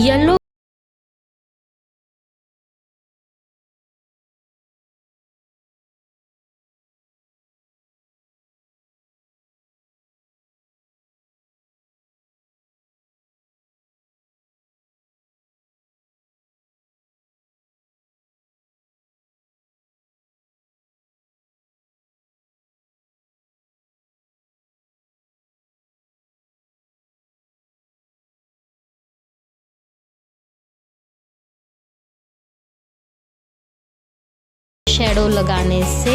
yellow shadow लगाने से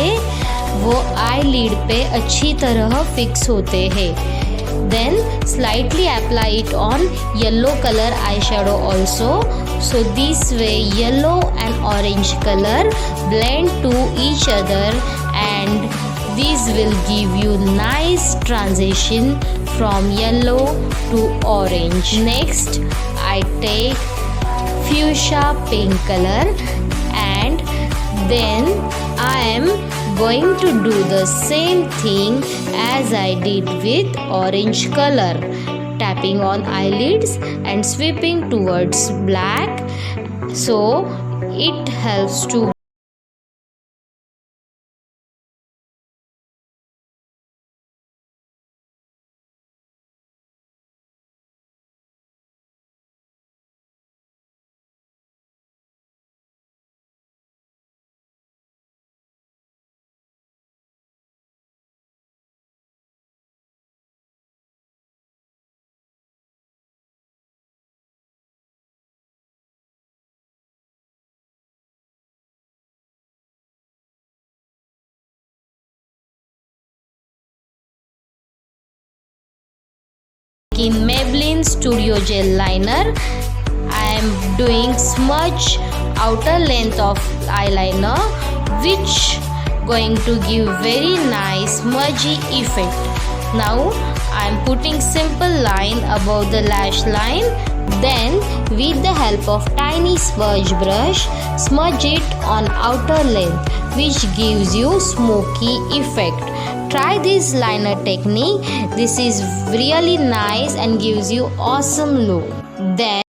वो आई लिड पे अच्छी तरह फिक्स होते हैं. Then slightly apply it on yellow color eyeshadow also. So this way yellow and orange color blend to each other, and this will give you nice transition from yellow to orange. Next I take fuchsia pink color, and then I am going to do the same thing as I did with orange color, tapping on eyelids and sweeping towards black, so it helps to in Maybelline Studiogelliner. I am doing smudge outer length of eyeliner, which going to give very nice smudgy effect. Now I am putting simple line above the lash line. Then with the help of tiny smudge brush, smudge it on outer length, which gives you smoky effect. Try this liner technique. This is really nice and gives you awesome look. Then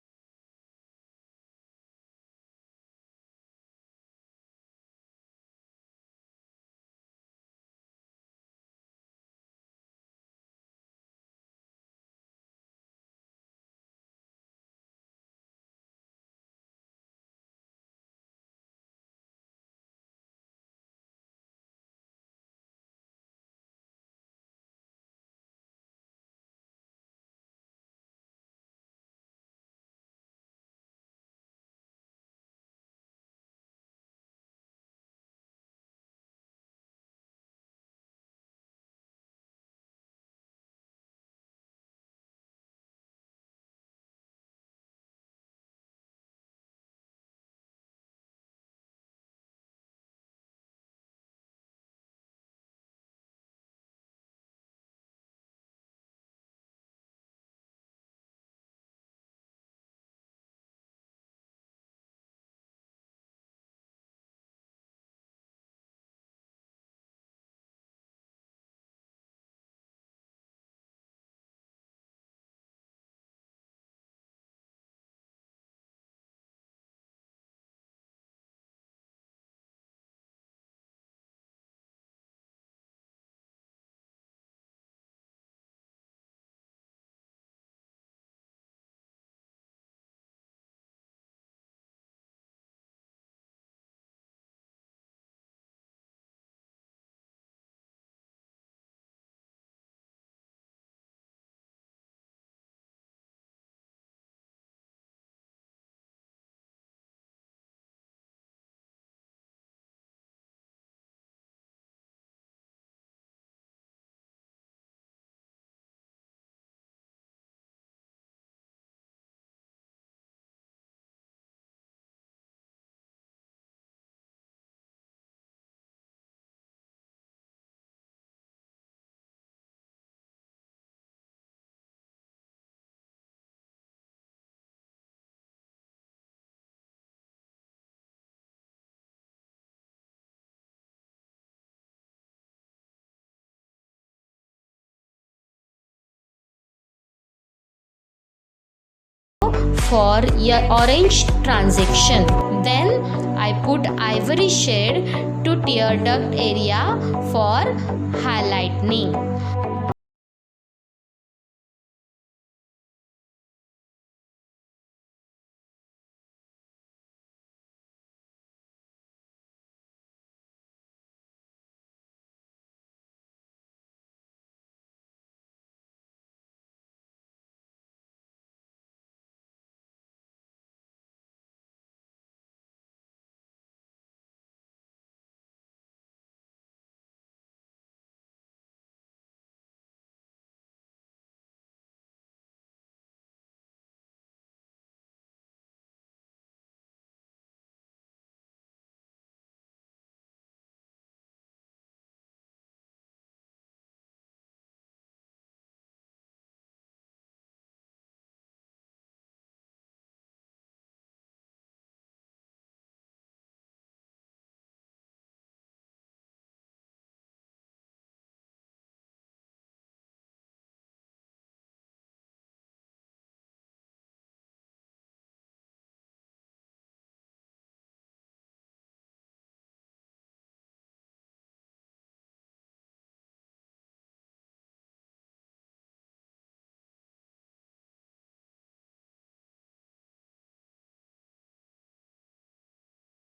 for orange transition. Then I put ivory shade to tear duct area for highlighting.